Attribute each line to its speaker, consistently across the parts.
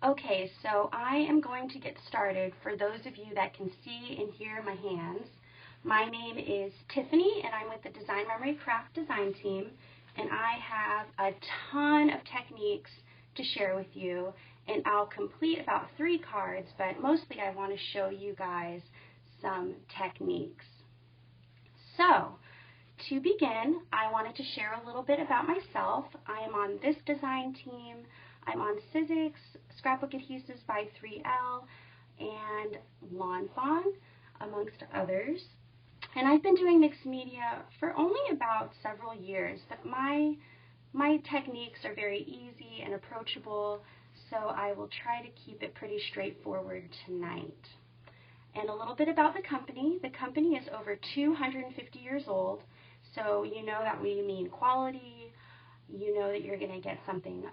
Speaker 1: Okay, so I am going to get started. For those of you that can see and hear my hands, my name is Tiffany and I'm with the Design Memory Craft Design Team, and I have a ton of techniques to share with you, and I'll complete about 3 cards, but mostly I want to show you guys some techniques. So, to begin, I wanted to share a little bit about myself. I am on this design team. I'm on Sizzix, Scrapbook Adhesives by 3L, and Lawn Fawn, amongst others. And I've been doing mixed media for only about several years, but my techniques are very easy and approachable, so I will try to keep it pretty straightforward tonight. And a little bit about the company. The company is over 250 years old, so you know that we mean quality. You know that you're going to get something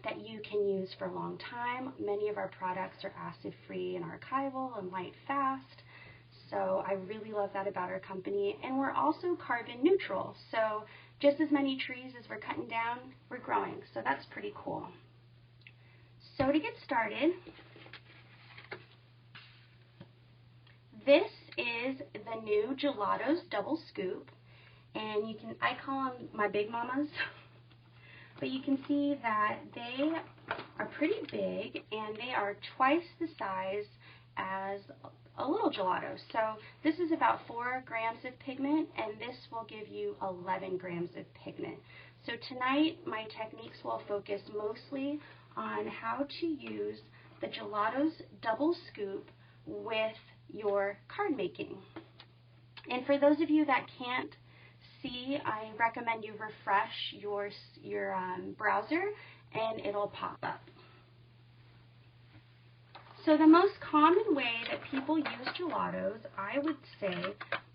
Speaker 1: that you can use for a long time. Many of our products are acid-free and archival and light fast, so I really love that about our company. And we're also carbon neutral, so just as many trees as we're cutting down, we're growing, so that's pretty cool. So to get started, this is the new Gelatos Double Scoop, and I call them my big mamas, but you can see that they are pretty big and they are twice the size as a little gelato. So this is about 4 grams of pigment, and this will give you 11 grams of pigment. So tonight my techniques will focus mostly on how to use the Gelatos Double Scoop with your card making. And for those of you that can't see, I recommend you refresh your browser and it'll pop up. So the most common way that people use gelatos, I would say,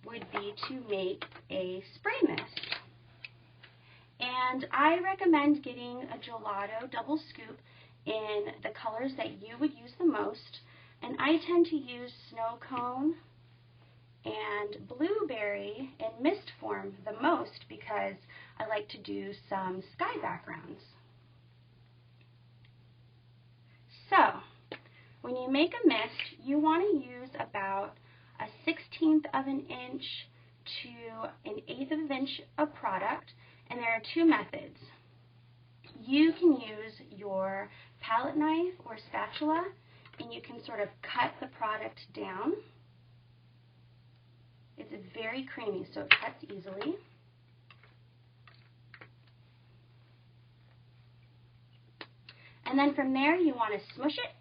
Speaker 1: would be to make a spray mist. And I recommend getting a gelato double scoop in the colors that you would use the most. And I tend to use snow cone and blueberry in mist form the most because I like to do some sky backgrounds. So, when you make a mist, you want to use about a 1/16 of an inch to an 1/8 of an inch of product, and there are 2 methods. You can use your palette knife or spatula, and you can sort of cut the product down. It's very creamy, so it cuts easily. And then from there, you want to smush it.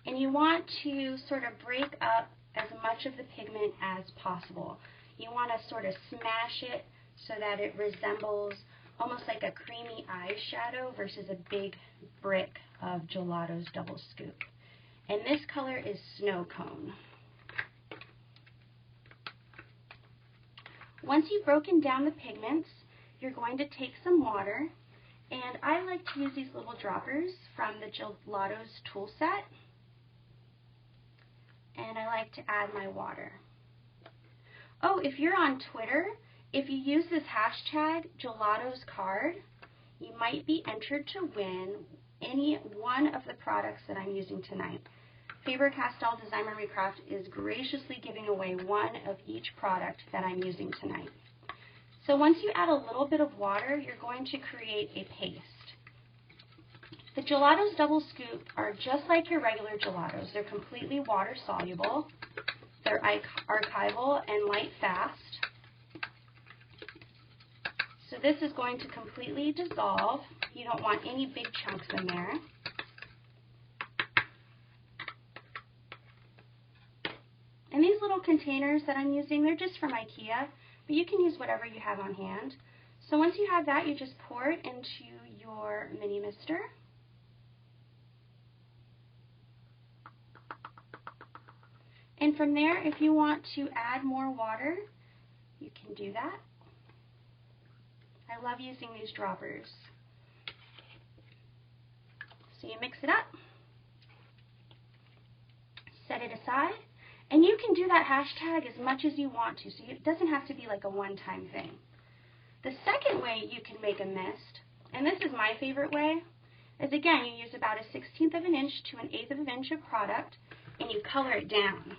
Speaker 1: And you want to sort of break up as much of the pigment as possible. You want to sort of smash it so that it resembles almost like a creamy eyeshadow versus a big brick of Gelatos Double Scoop. And this color is Snow Cone. Once you've broken down the pigments, you're going to take some water, and I like to use these little droppers from the Gelatos Tool Set, and I like to add my water. Oh, if you're on Twitter, if you use this hashtag Gelatos Card, you might be entered to win any one of the products that I'm using tonight. Faber-Castell Design Memory Craft is graciously giving away one of each product that I'm using tonight. So once you add a little bit of water, you're going to create a paste. The Gelatos Double Scoop are just like your regular gelatos. They're completely water soluble. They're archival and light fast. So this is going to completely dissolve. You don't want any big chunks in there. And these little containers that I'm using, they're just from IKEA, but you can use whatever you have on hand. So once you have that, you just pour it into your mini mister. And from there, if you want to add more water, you can do that. I love using these droppers. So you mix it up, set it aside, and you can do that hashtag as much as you want to, so it doesn't have to be like a one-time thing. The second way you can make a mist, and this is my favorite way, is again, you use about a 1/16 of an inch to an 1/8 of an inch of product, and you color it down.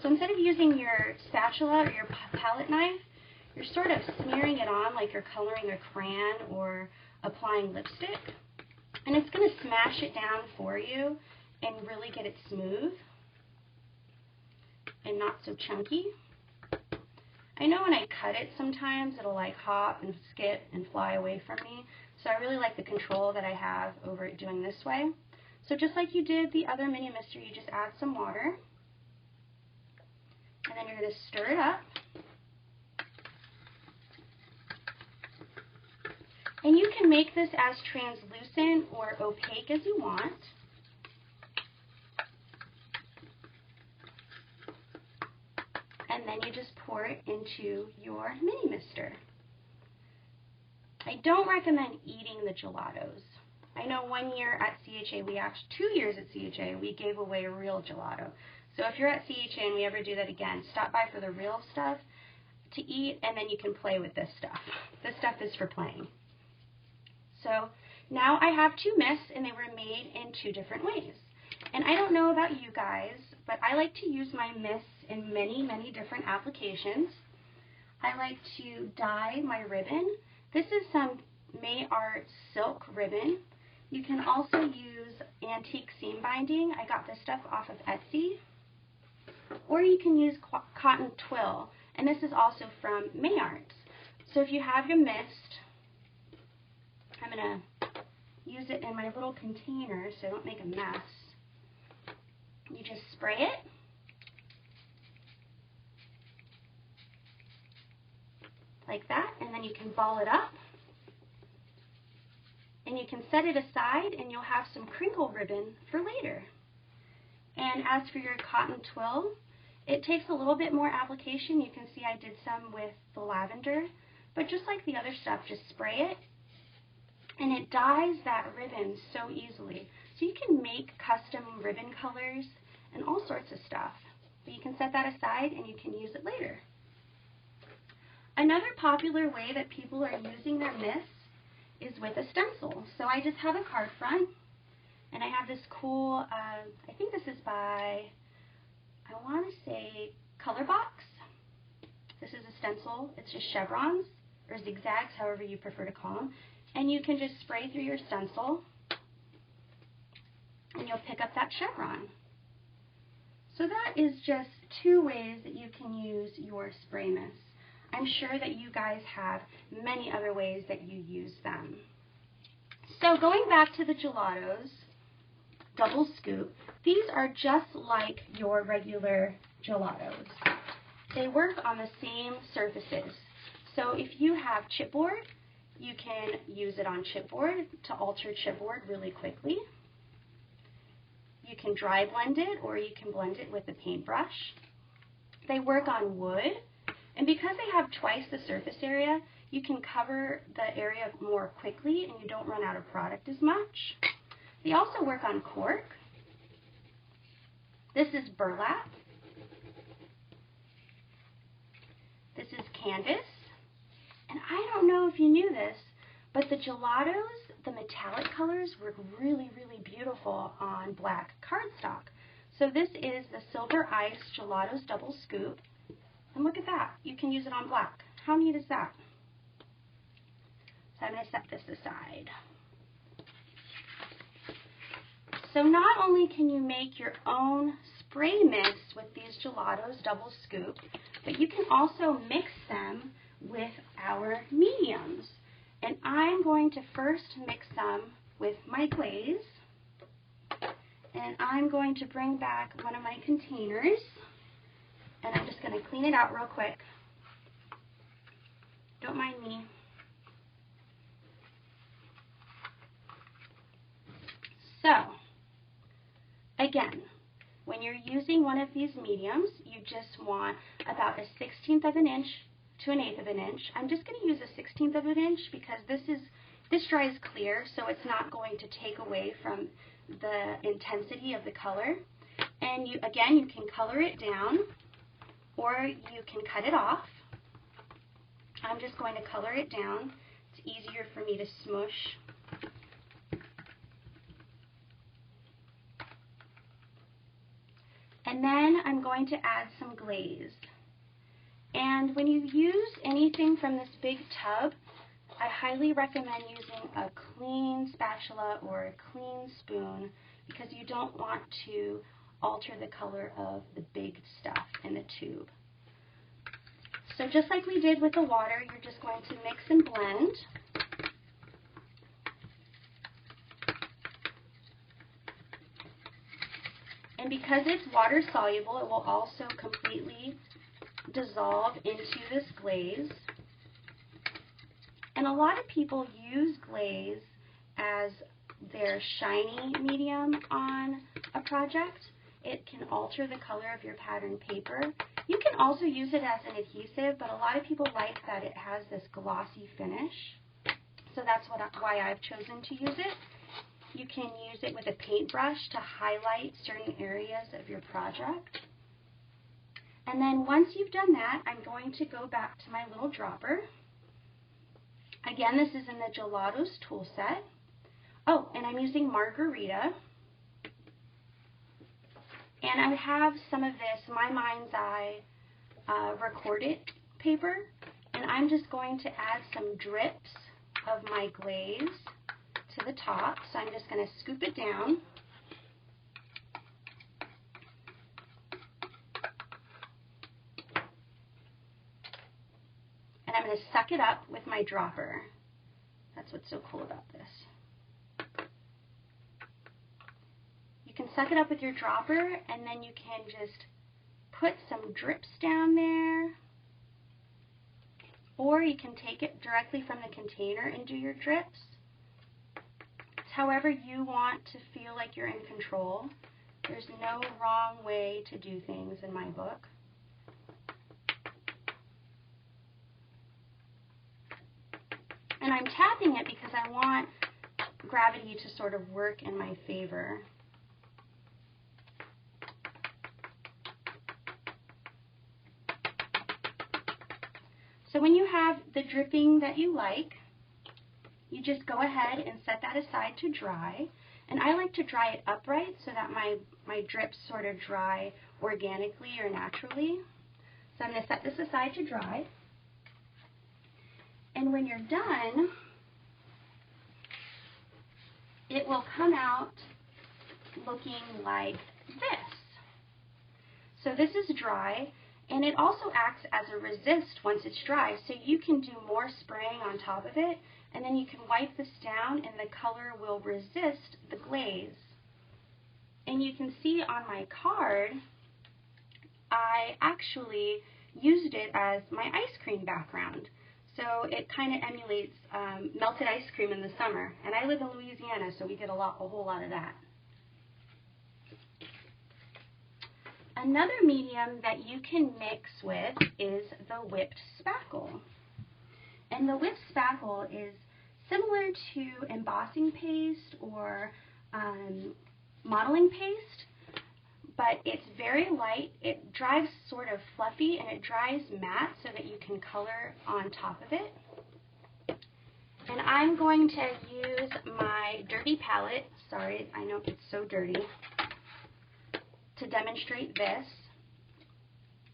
Speaker 1: So instead of using your spatula or your palette knife, you're sort of smearing it on like you're coloring a crayon or applying lipstick. And it's going to smash it down for you and really get it smooth and not so chunky. I know when I cut it sometimes it'll like hop and skip and fly away from me. So I really like the control that I have over it doing this way. So just like you did the other mini mister, you just add some water. And then you're going to stir it up. And you can make this as translucent or opaque as you want. And then you just pour it into your mini mister. I don't recommend eating the gelatos. I know 1 year at CHA, 2 years at CHA, we gave away a real gelato. So if you're at CHA and we ever do that again, stop by for the real stuff to eat, and then you can play with this stuff. This stuff is for playing. So now I have 2 mists, and they were made in 2 different ways. And I don't know about you guys, but I like to use my mists in many, many different applications. I like to dye my ribbon. This is some May Art silk ribbon. You can also use antique seam binding. I got this stuff off of Etsy. Or you can use cotton twill, and this is also from May Art. So if you have your mist, I'm going to use it in my little container so I don't make a mess. You just spray it. Like that, and then you can ball it up. And you can set it aside, and you'll have some crinkle ribbon for later. And as for your cotton twill, it takes a little bit more application. You can see I did some with the lavender, but just like the other stuff, just spray it, and it dyes that ribbon so easily. So you can make custom ribbon colors and all sorts of stuff. But you can set that aside, and you can use it later. Another popular way that people are using their mists is with a stencil. So I just have a card front, and I have this cool, I think this is by, I want to say, Colorbox. This is a stencil. It's just chevrons, or zigzags, however you prefer to call them. And you can just spray through your stencil, and you'll pick up that chevron. So that is just 2 ways that you can use your spray mists. I'm sure that you guys have many other ways that you use them. So going back to the gelatos, double scoop, these are just like your regular gelatos. They work on the same surfaces. So if you have chipboard, you can use it on chipboard to alter chipboard really quickly. You can dry blend it, or you can blend it with a paintbrush. They work on wood. And because they have twice the surface area, you can cover the area more quickly and you don't run out of product as much. They also work on cork. This is burlap. This is canvas. And I don't know if you knew this, but the gelatos, the metallic colors, work really, really beautiful on black cardstock. So this is the Silver Ice Gelatos Double Scoop. And look at that. You can use it on black. How neat is that? So I'm going to set this aside. So not only can you make your own spray mists with these Gelatos Double Scoop, but you can also mix them with our mediums. And I'm going to first mix them with my glaze. And I'm going to bring back one of my containers. And I'm just going to clean it out real quick. Don't mind me. So, again, when you're using one of these mediums, you just want about a 1/16 of an inch to an 1/8 of an inch. I'm just going to use a 1/16 of an inch because this dries clear, so it's not going to take away from the intensity of the color. And you can color it down, or you can cut it off. I'm just going to color it down. It's easier for me to smush. And then I'm going to add some glaze. And when you use anything from this big tub, I highly recommend using a clean spatula or a clean spoon because you don't want to alter the color of the big stuff in the tube. So just like we did with the water, you're just going to mix and blend. And because it's water soluble, it will also completely dissolve into this glaze. And a lot of people use glaze as their shiny medium on a project. It can alter the color of your pattern paper. You can also use it as an adhesive, but a lot of people like that it has this glossy finish. So that's why I've chosen to use it. You can use it with a paintbrush to highlight certain areas of your project. And then once you've done that, I'm going to go back to my little dropper. Again, this is in the Gelatos Tool Set. Oh, and I'm using Margarita. And I have some of this My Mind's Eye recorded paper. And I'm just going to add some drips of my glaze to the top. So I'm just going to scoop it down. And I'm going to suck it up with my dropper. That's what's so cool about this. You can suck it up with your dropper, and then you can just put some drips down there. Or you can take it directly from the container and do your drips. It's however you want to feel like you're in control. There's no wrong way to do things in my book. And I'm tapping it because I want gravity to sort of work in my favor. So when you have the dripping that you like, you just go ahead and set that aside to dry. And I like to dry it upright so that my drips sort of dry organically or naturally. So I'm going to set this aside to dry. And when you're done, it will come out looking like this. So this is dry, and it also acts as a resist once it's dry. So you can do more spraying on top of it, and then you can wipe this down and the color will resist the glaze. And you can see on my card, I actually used it as my ice cream background. So it kind of emulates melted ice cream in the summer. And I live in Louisiana, so we get a whole lot of that. Another medium that you can mix with is the whipped spackle. And the whipped spackle is similar to embossing paste or modeling paste, but it's very light. It dries sort of fluffy and it dries matte so that you can color on top of it. And I'm going to use my dirty palette, sorry, I know it's so dirty, to demonstrate this.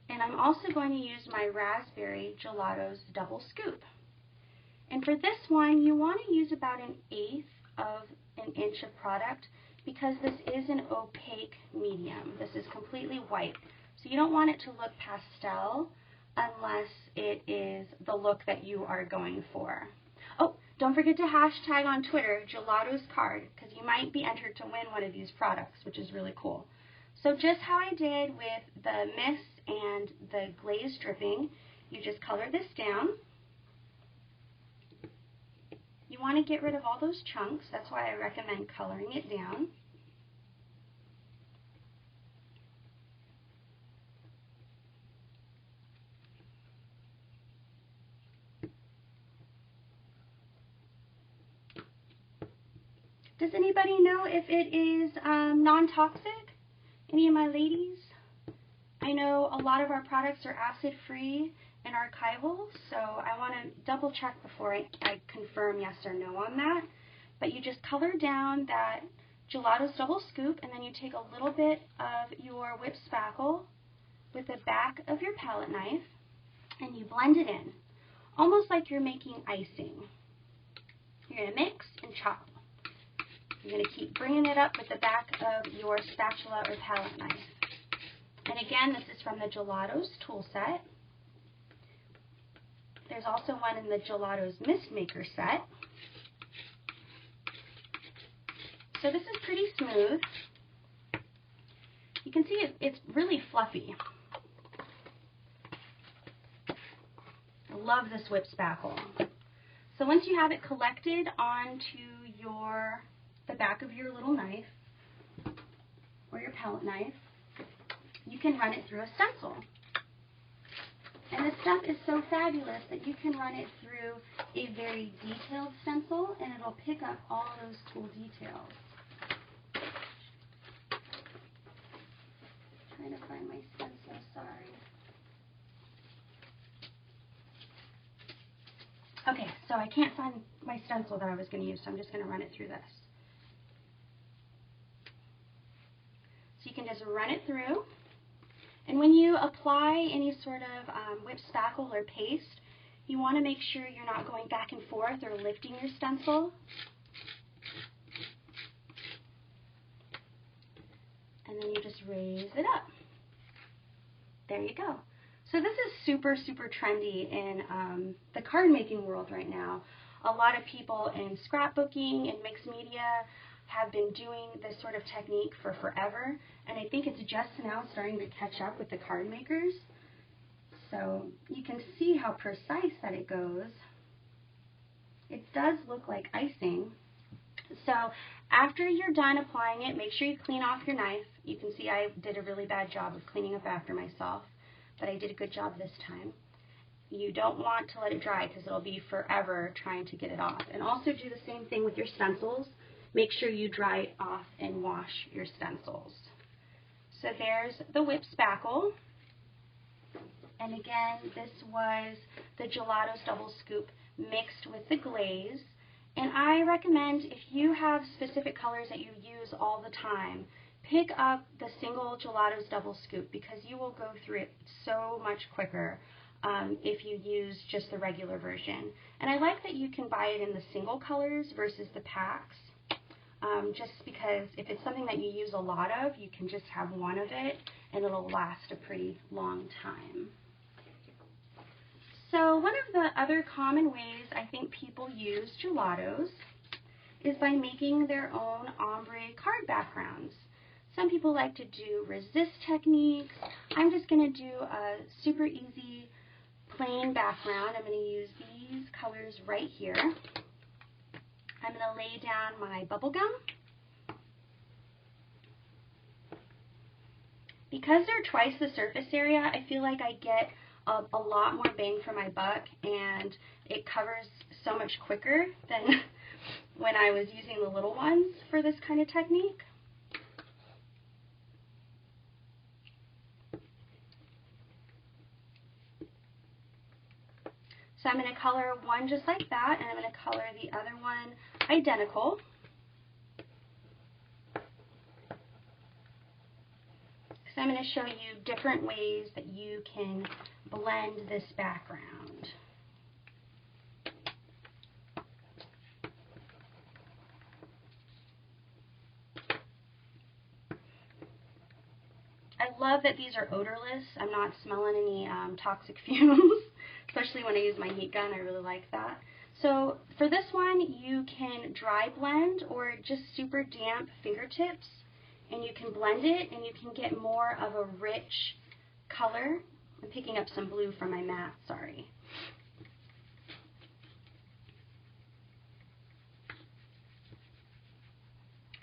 Speaker 1: And I'm also going to use my Raspberry Gelatos Double Scoop. And for this one, you want to use about 1/8 of an inch of product because this is an opaque medium. This is completely white. So you don't want it to look pastel unless it is the look that you are going for. Oh, don't forget to hashtag on Twitter Gelatos Card because you might be entered to win one of these products, which is really cool. So just how I did with the mist and the glaze dripping, you just color this down. You want to get rid of all those chunks. That's why I recommend coloring it down. Does anybody know if it is non-toxic? Any of my ladies? I know a lot of our products are acid-free, and archival, so I want to double check before I confirm yes or no on that. But you just color down that Gelatos double scoop, and then you take a little bit of your whipped spackle with the back of your palette knife, and you blend it in, almost like you're making icing. You're going to mix and chop. You're going to keep bringing it up with the back of your spatula or palette knife. And again, this is from the Gelatos Tool Set. There's also one in the Gelatos Mist Maker set. So this is pretty smooth. You can see it's really fluffy. I love this whipped spackle. So once you have it collected onto the back of your little knife or your palette knife, you can run it through a stencil. And this stuff is so fabulous that you can run it through a very detailed stencil and it'll pick up all those cool details. Trying to find my stencil, sorry. Okay, so I can't find my stencil that I was going to use, so I'm just going to run it through this. So you can just run it through. And when you apply any sort of whipped spackle or paste, you want to make sure you're not going back and forth or lifting your stencil. And then you just raise it up. There you go. So this is super, super trendy in the card making world right now. A lot of people in scrapbooking and mixed media have been doing this sort of technique for forever, and I think it's just now starting to catch up with the card makers. So you can see how precise that it goes. It does look like icing. So after you're done applying it, make sure you clean off your knife. You can see I did a really bad job of cleaning up after myself, but I did a good job this time. You don't want to let it dry because it'll be forever trying to get it off. And also do the same thing with your stencils. Make sure you dry it off and wash your stencils. So there's the whipped spackle. And again, this was the Gelatos double scoop mixed with the glaze. And I recommend, if you have specific colors that you use all the time, pick up the single Gelatos double scoop because you will go through it so much quicker if you use just the regular version. And I like that you can buy it in the single colors versus the packs, just because if it's something that you use a lot of, you can just have one of it and it'll last a pretty long time. So one of the other common ways I think people use gelatos is by making their own ombre card backgrounds. Some people like to do resist techniques. I'm just going to do a super easy plain background. I'm going to use these colors right here. I'm going to lay down my bubble gum. Because they're twice the surface area, I feel like I get a lot more bang for my buck, and it covers so much quicker than when I was using the little ones for this kind of technique. So I'm going to color one just like that, and I'm going to color the other one identical. So I'm going to show you different ways that you can blend this background. I love that these are odorless. I'm not smelling any toxic fumes, especially when I use my heat gun. I really like that. So for this one, you can dry blend or just super damp fingertips, and you can blend it and you can get more of a rich color. I'm picking up some blue from my mat, sorry.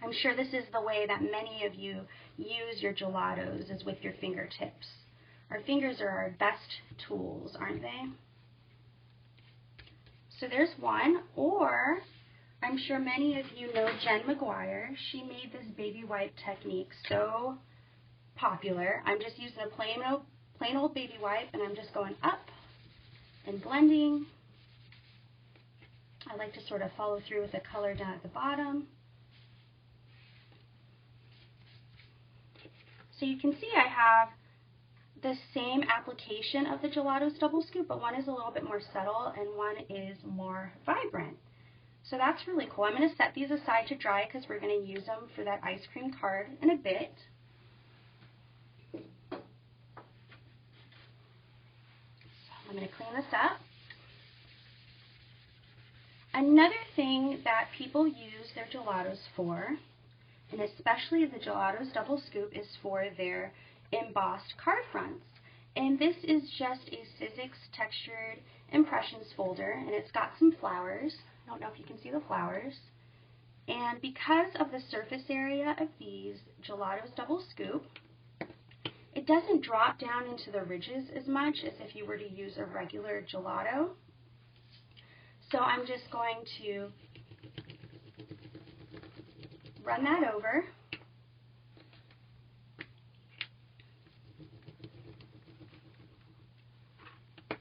Speaker 1: I'm sure this is the way that many of you use your gelatos, is with your fingertips. Our fingers are our best tools, aren't they? So there's one. Or I'm sure many of you know Jen McGuire. She made this baby wipe technique so popular. I'm just using a plain old baby wipe, and I'm just going up and blending. I like to sort of follow through with the color down at the bottom. So you can see I have the same application of the Gelatos double scoop, but one is a little bit more subtle and one is more vibrant. So that's really cool. I'm going to set these aside to dry because we're going to use them for that ice cream card in a bit. So I'm going to clean this up. Another thing that people use their gelatos for, and especially the Gelatos double scoop, is for their embossed card fronts. And this is just a Sizzix textured impressions folder, and it's got some flowers. I don't know if you can see the flowers. And because of the surface area of these Gelatos double scoop, it doesn't drop down into the ridges as much as if you were to use a regular gelato. So I'm just going to run that over. I'm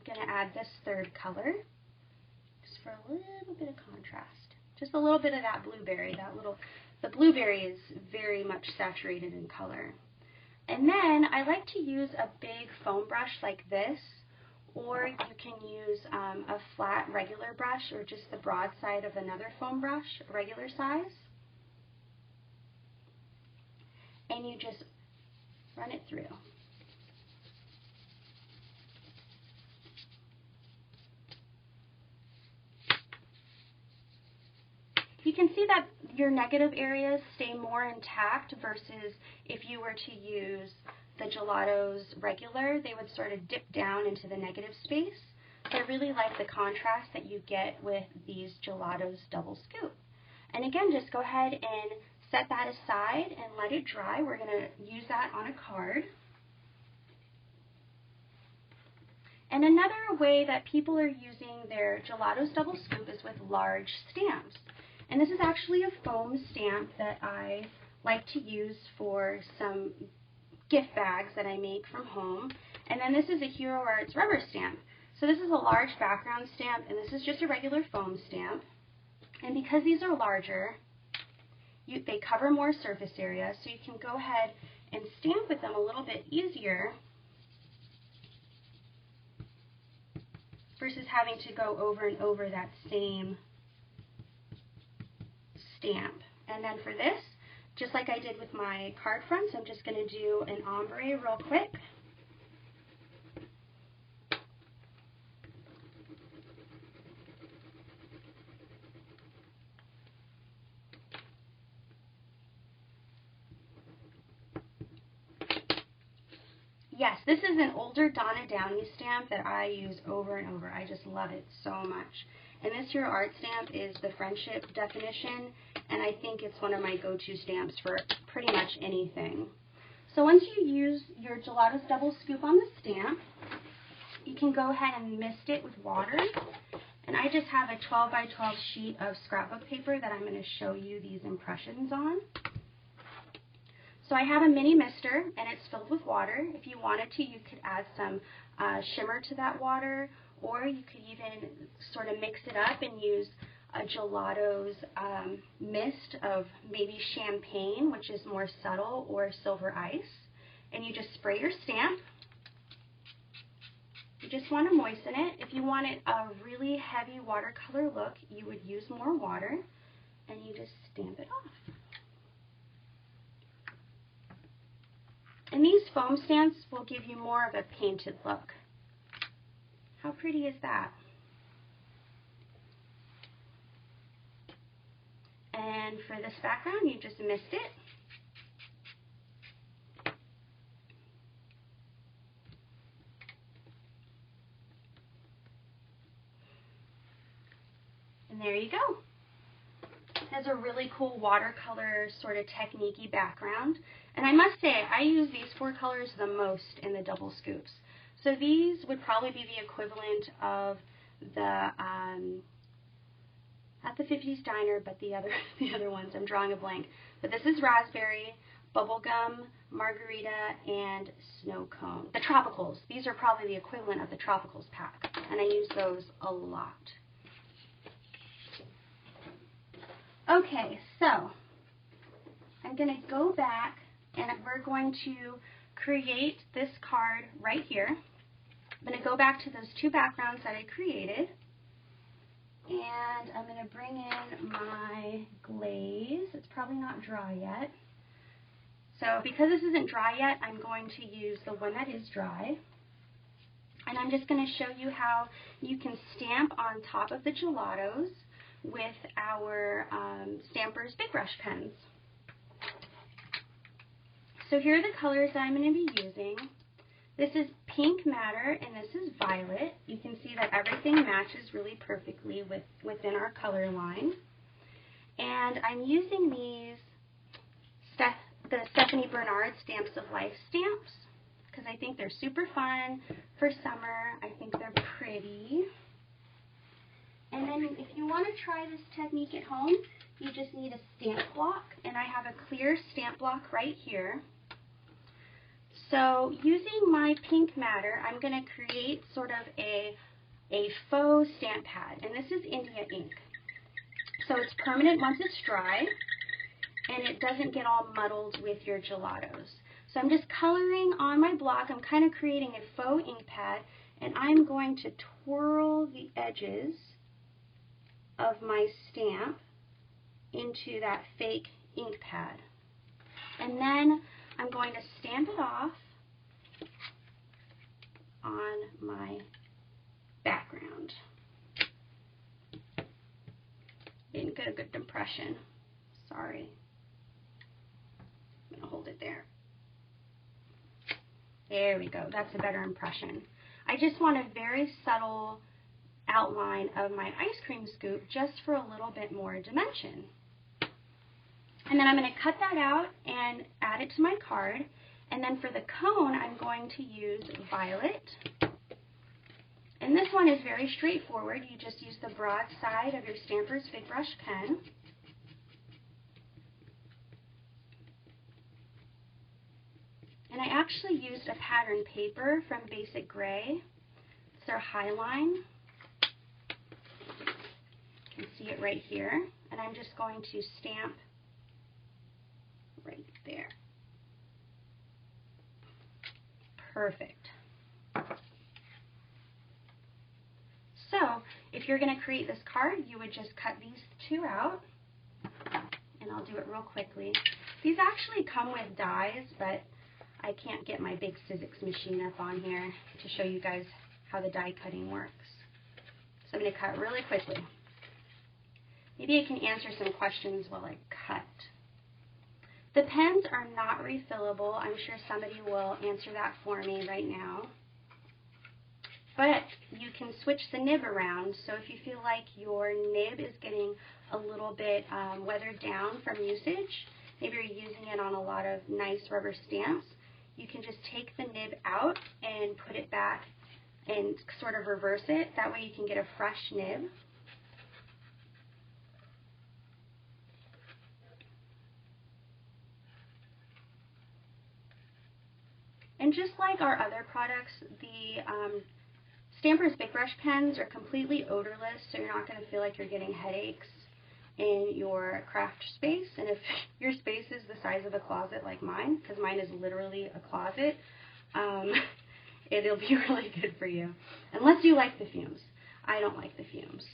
Speaker 1: going to add this third color just for a little bit of contrast. Just a little bit of that blueberry. The blueberry is very much saturated in color. And then I like to use a big foam brush like this, or you can use a flat regular brush or just the broad side of another foam brush, regular size. And you just run it through. You can see that your negative areas stay more intact versus if you were to use the Gelatos regular, they would sort of dip down into the negative space. So I really like the contrast that you get with these Gelatos double scoop. And again, just go ahead and set that aside and let it dry. We're going to use that on a card. And another way that people are using their Gelatos double scoop is with large stamps. And this is actually a foam stamp that I like to use for some gift bags that I make from home. And then this is a Hero Arts rubber stamp. So this is a large background stamp, and this is just a regular foam stamp. And because these are larger, they cover more surface area, so you can go ahead and stamp with them a little bit easier versus having to go over and over that same stamp. And then for this, just like I did with my card fronts, I'm just going to do an ombre real quick. Yes, this is an older Donna Downey stamp that I use over and over. I just love it so much. And this Hero Art stamp is the Friendship Definition, and I think it's one of my go-to stamps for pretty much anything. So once you use your Gelatos double scoop on the stamp, you can go ahead and mist it with water. And I just have a 12 by 12 sheet of scrapbook paper that I'm going to show you these impressions on. So I have a mini mister, and it's filled with water. If you wanted to, you could add some shimmer to that water, or you could even sort of mix it up and use a Gelatos mist of maybe champagne, which is more subtle, or silver ice. And you just spray your stamp. You just want to moisten it. If you wanted a really heavy watercolor look, you would use more water, and you just stamp it off. And these foam stamps will give you more of a painted look. How pretty is that? And for this background, you just mist it. And there you go. It has a really cool watercolor sort of technique-y background. And I must say, I use these four colors the most in the double scoops. So these would probably be the equivalent of the, not the 50s Diner, but the other ones. I'm drawing a blank. But this is raspberry, bubblegum, margarita, and snow cone. The tropicals. These are probably the equivalent of the tropicals pack. and I use those a lot. Okay, so I'm going to go back and we're going to create this card right here. I'm going to go back to those two backgrounds that I created, and I'm going to bring in my glaze. It's probably not dry yet. So because this isn't dry yet, I'm going to use the one that is dry. And I'm just going to show you how you can stamp on top of the gelatos with our Stampers Big Brush pens. So here are the colors that I'm going to be using. This is pink matter and this is violet. You can see that everything matches really perfectly within our color line. And I'm using these the Stephanie Bernard Stamps of Life stamps because I think they're super fun for summer. I think they're pretty. And then if you want to try this technique at home, you just need a stamp block, and I have a clear stamp block right here. So using my pink matter, I'm going to create sort of a faux stamp pad, and this is India ink. So it's permanent once it's dry, and it doesn't get all muddled with your gelatos. So I'm just coloring on my block. I'm kind of creating a faux ink pad, and I'm going to twirl the edges of my stamp into that fake ink pad. And then I'm going to stamp it off on my background. Didn't get a good impression. Sorry. I'm going to hold it there. There we go. That's a better impression. I just want a very subtle outline of my ice cream scoop just for a little bit more dimension. And then I'm going to cut that out and add it to my card. And then for the cone, I'm going to use violet. And this one is very straightforward. You just use the broad side of your Stampers Big Brush pen. And I actually used a pattern paper from Basic Gray. It's their Highline. You can see it right here. And I'm just going to stamp right there. Perfect. So if you're going to create this card, you would just cut these two out. And I'll do it real quickly. These actually come with dies, but I can't get my big Sizzix machine up on here to show you guys how the die cutting works. So I'm going to cut really quickly. Maybe I can answer some questions while I cut. The pens are not refillable. I'm sure somebody will answer that for me right now. But you can switch the nib around. So if you feel like your nib is getting a little bit weathered down from usage, maybe you're using it on a lot of nice rubber stamps, you can just take the nib out and put it back and sort of reverse it. That way you can get a fresh nib. And just like our other products, the Stampers Big Brush pens are completely odorless, so you're not going to feel like you're getting headaches in your craft space. And if your space is the size of a closet like mine, because mine is literally a closet, it'll be really good for you. Unless you like the fumes. I don't like the fumes.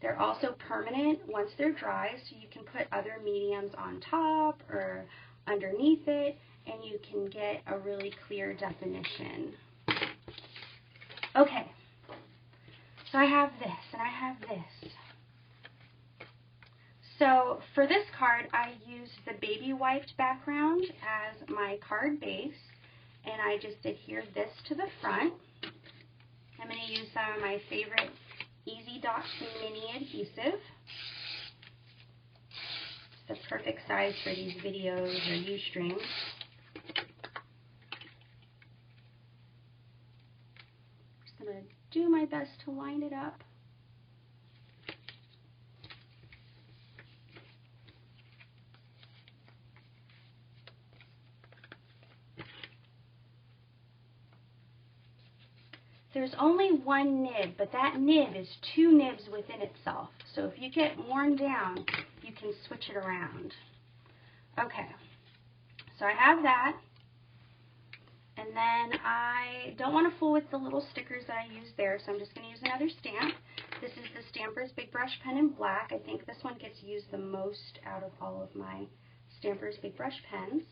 Speaker 1: They're also permanent once they're dry, so you can put other mediums on top or underneath it, and you can get a really clear definition. Okay, so I have this and I have this. So for this card, I used the baby wiped background as my card base, and I just adhered this to the front. I'm going to use some of my favorite Easy Dots Mini adhesive. It's the perfect size for these videos or U-strings. I'm going to do my best to line it up. there's only one nib, but that nib is 2 nibs within itself. So if you get worn down, you can switch it around. Okay, so I have that. And then I don't want to fool with the little stickers that I used there, so I'm just going to use another stamp. This is the Stampers Big Brush Pen in black. I think this one gets used the most out of all of my Stampers Big Brush pens.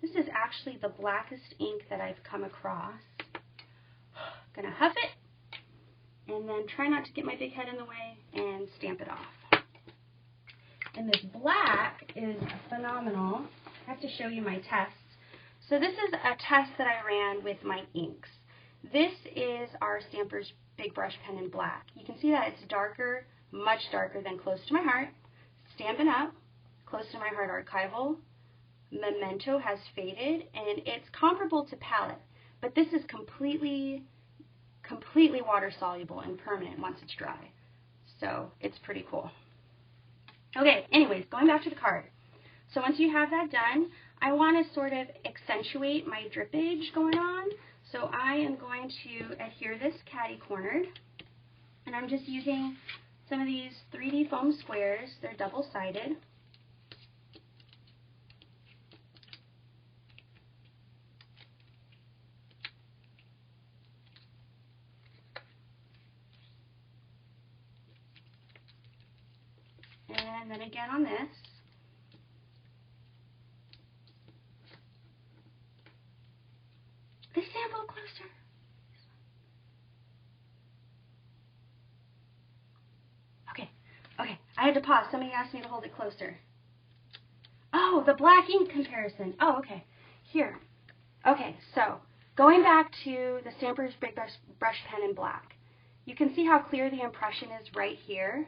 Speaker 1: This is actually the blackest ink that I've come across. I'm going to huff it, and then try not to get my big head in the way, and stamp it off. And this black is phenomenal. I have to show you my tests. So this is a test that I ran with my inks. This is our Stampers Big Brush Pen in black. You can see that it's darker, much darker than Close to My Heart. Stampin' Up, Close to My Heart Archival, Memento has faded, and it's comparable to Palette, but this is completely water soluble and permanent once it's dry. So it's pretty cool. Okay, anyways, going back to the card. So once you have that done, I want to sort of accentuate my drippage going on. So I am going to adhere this catty-cornered, and I'm just using some of these 3D foam squares. They're double-sided. And then again on this. They stand a little closer. Okay. I had to pause. Somebody asked me to hold it closer. Oh, the black ink comparison. Oh, okay. Here. Okay, so going back to the Stampers Big Brush Pen in black. You can see how clear the impression is right here.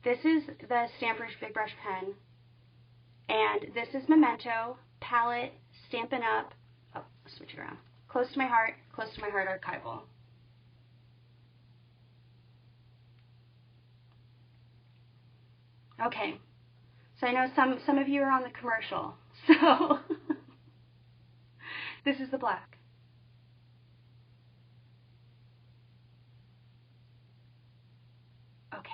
Speaker 1: This is the Stampers Big Brush Pen, and this is Memento, Palette, Stampin' Up, oh, let's switch it around, Close to My Heart Archival. Okay, so I know some of you are on the commercial, so this is the black. Okay.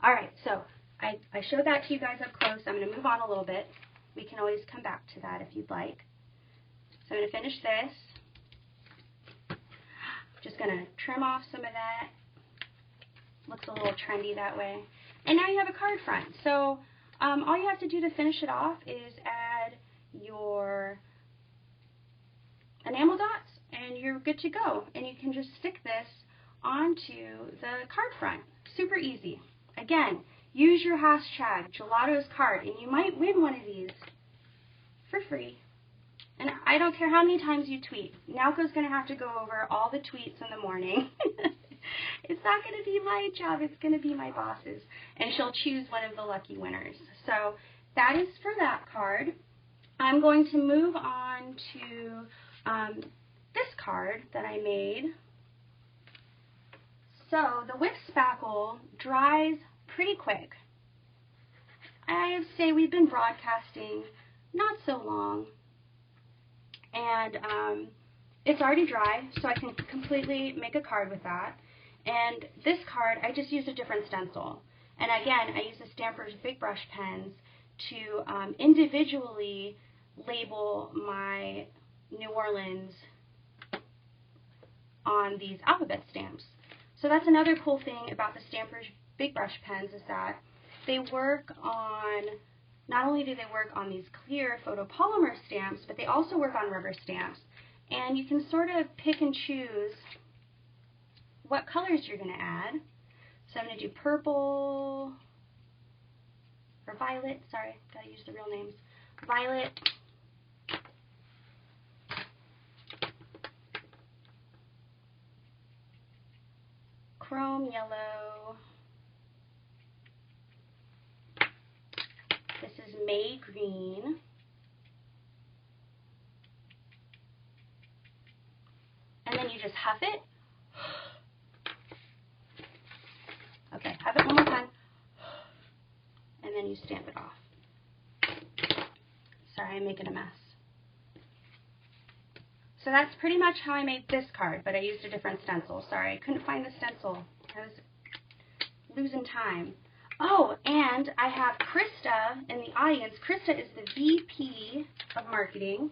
Speaker 1: All right, so I showed that to you guys up close. I'm going to move on a little bit. We can always come back to that if you'd like. So I'm going to finish this. Just going to trim off some of that. Looks a little trendy that way. And now you have a card front. So all you have to do to finish it off is add your enamel dots, and you're good to go. And you can just stick this onto the card front. Super easy. Again, use your hashtag Gelatos Card, and you might win one of these for free. And I don't care how many times you tweet. Naoko's going to have to go over all the tweets in the morning. It's not going to be my job. It's going to be my boss's. And she'll choose one of the lucky winners. So that is for that card. I'm going to move on to this card that I made. So the Whip Spackle dries pretty quick. I have to say we've been broadcasting not so long, and it's already dry, so I can completely make a card with that. And this card, I just used a different stencil. And again, I use the Stampers Big Brush pens to individually label my New Orleans on these alphabet stamps. So that's another cool thing about the Stampers Big Brush pens, is that they work on, not only do they work on these clear photopolymer stamps, but they also work on rubber stamps. And you can sort of pick and choose what colors you're going to add. So I'm going to do purple, or violet, sorry, got to use the real names. Violet, chrome yellow, this is May green, and then you just huff it. Okay, huff it one more time, and then you stamp it off. Sorry, I'm making a mess. So that's pretty much how I made this card, but I used a different stencil. Sorry, I couldn't find the stencil. I was losing time. Oh, and I have Krista in the audience. Krista is the VP of Marketing,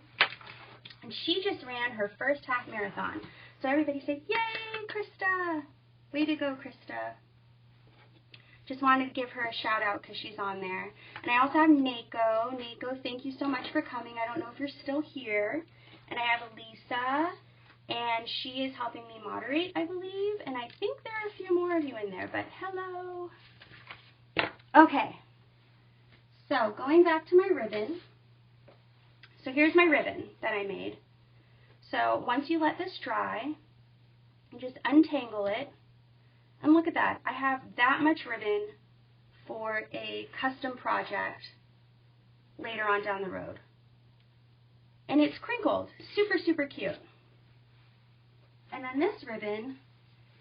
Speaker 1: and she just ran her first half marathon. So everybody say, yay, Krista! Way to go, Krista. Just wanted to give her a shout out because she's on there. And I also have Nako. Nako, thank you so much for coming. I don't know if you're still here. And I have Elisa, and she is helping me moderate, I believe. And I think there are a few more of you in there, but hello. Okay, so going back to my ribbon. So here's my ribbon that I made. So once you let this dry, you just untangle it. And look at that. I have that much ribbon for a custom project later on down the road. And it's crinkled. Super, super cute. And then this ribbon,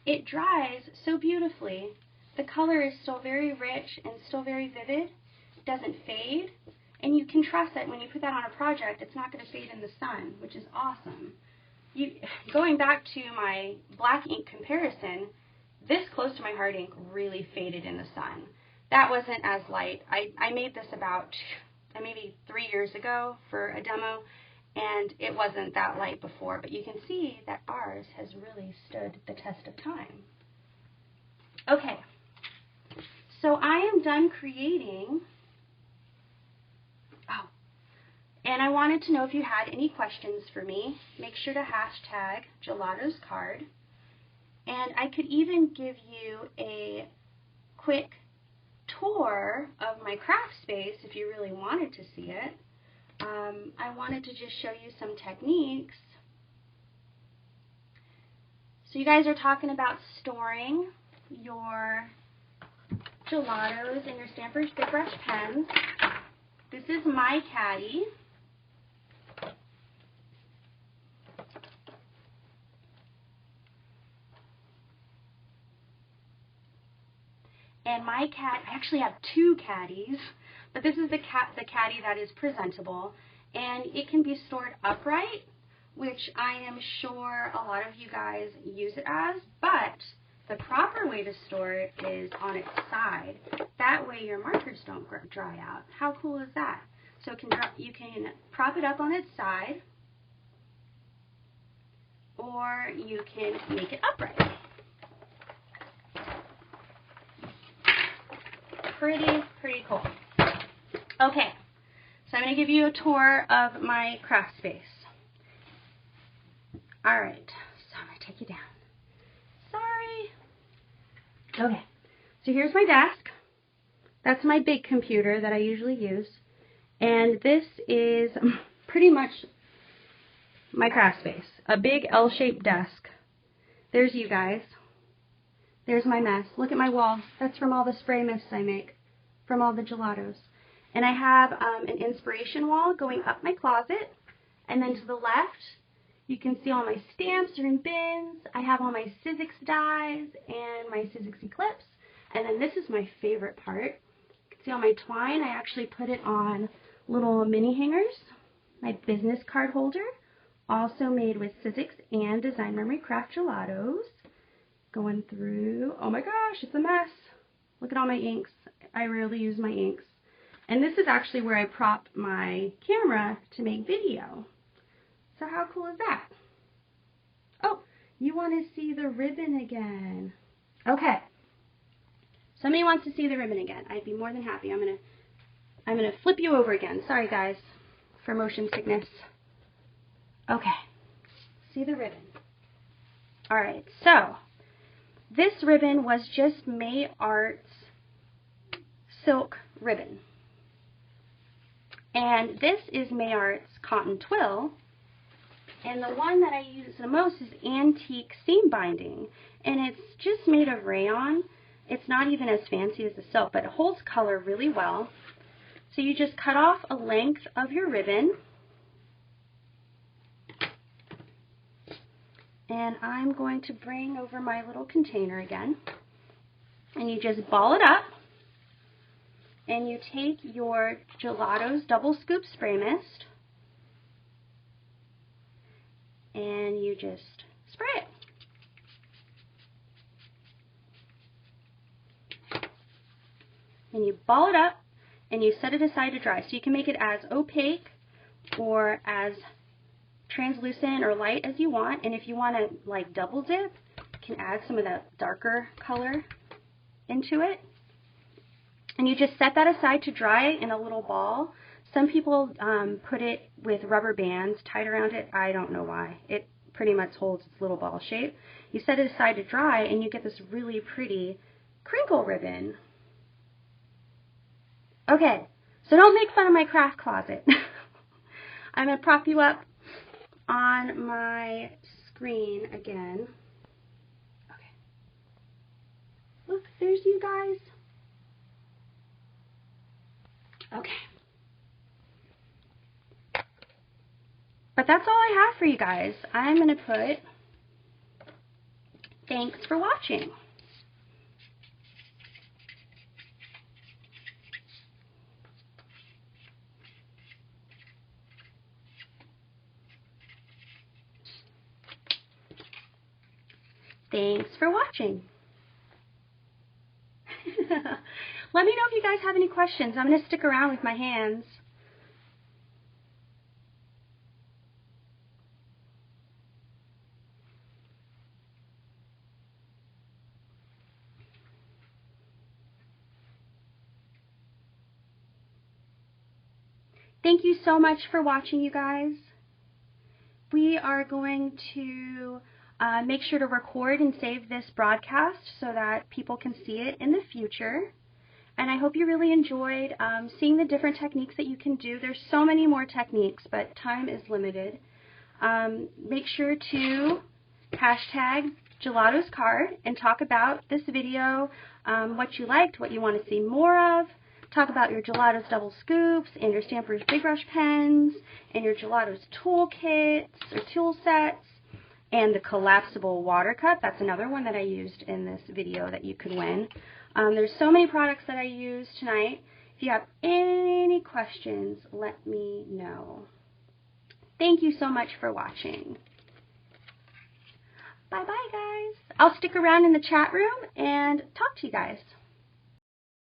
Speaker 1: it dries so beautifully. The color is still very rich and still very vivid. It doesn't fade. And you can trust that when you put that on a project, it's not going to fade in the sun, which is awesome. Going back to my black ink comparison, this close to my heart ink really faded in the sun. That wasn't as light. I made this about maybe 3 years ago for a demo, and it wasn't that light before, but you can see that ours has really stood the test of time. Okay, so I am done creating. Oh, and I wanted to know if you had any questions for me. Make sure to hashtag Gelatos Card. And I could even give you a quick tour of my craft space if you really wanted to see it. I wanted to just show you some techniques. So you guys are talking about storing your gelatos and your Stampers Big Brush pens. This is my caddy. And my cat, I actually have two caddies, but this is the caddy that is presentable, and it can be stored upright, which I am sure a lot of you guys use it as, but the proper way to store it is on its side. That way your markers don't dry out. How cool is that? So you can prop it up on its side, or you can make it upright. Pretty cool. Okay, so I'm going to give you a tour of my craft space. Alright, so I'm going to take you down. Sorry. Okay, so here's my desk. That's my big computer that I usually use. And this is pretty much my craft space. A big L-shaped desk. There's you guys. There's my mess. Look at my wall. That's from all the spray mists I make from all the gelatos. And I have an inspiration wall going up my closet. And then to the left, you can see all my stamps are in bins. I have all my Sizzix dies and my Sizzix clips. And then this is my favorite part. You can see all my twine. I actually put it on little mini hangers. My business card holder, also made with Sizzix and Design Memory Craft Gelatos. Going through, oh my gosh, it's a mess. Look at all my inks. I rarely use my inks. And this is actually where I prop my camera to make video. So how cool is that? Oh, you want to see the ribbon again. Okay. Somebody wants to see the ribbon again. I'd be more than happy. I'm gonna flip you over again. Sorry guys for motion sickness. Okay. See the ribbon. Alright, so this ribbon was just May Art's silk ribbon. And this is May Art's cotton twill. And the one that I use the most is antique seam binding. And it's just made of rayon. It's not even as fancy as the silk, but it holds color really well. So you just cut off a length of your ribbon. And I'm going to bring over my little container again. And you just ball it up. And you take your Gelatos Double Scoop Spray Mist. and you just spray it. And you ball it up and you set it aside to dry. So you can make it as opaque or as translucent or light as you want. And if you want to like double dip, you can add some of that darker color into it. And you just set that aside to dry in a little ball. Some people put it with rubber bands tied around it. I don't know why. It pretty much holds its little ball shape. You set it aside to dry and you get this really pretty crinkle ribbon. Okay, so don't make fun of my craft closet. I'm going to prop you up on my screen again. Okay. Look, there's you guys. Okay. But that's all I have for you guys. I'm going to put thanks for watching. Thanks for watching. Let me know if you guys have any questions. I'm going to stick around with my hands. Thank you so much for watching, you guys. We are going to make sure to record and save this broadcast so that people can see it in the future. And I hope you really enjoyed seeing the different techniques that you can do. There's so many more techniques, but time is limited. Make sure to hashtag Gelatos Card and talk about this video, what you liked, what you want to see more of. Talk about your Gelatos double scoops and your Stampers Big Brush pens and your Gelatos tool kits or tool sets and the collapsible water cup. That's another one that I used in this video that you could win. There's so many products that I used tonight. If you have any questions, let me know. Thank you so much for watching. Bye-bye, guys. I'll stick around in the chat room and talk to you guys.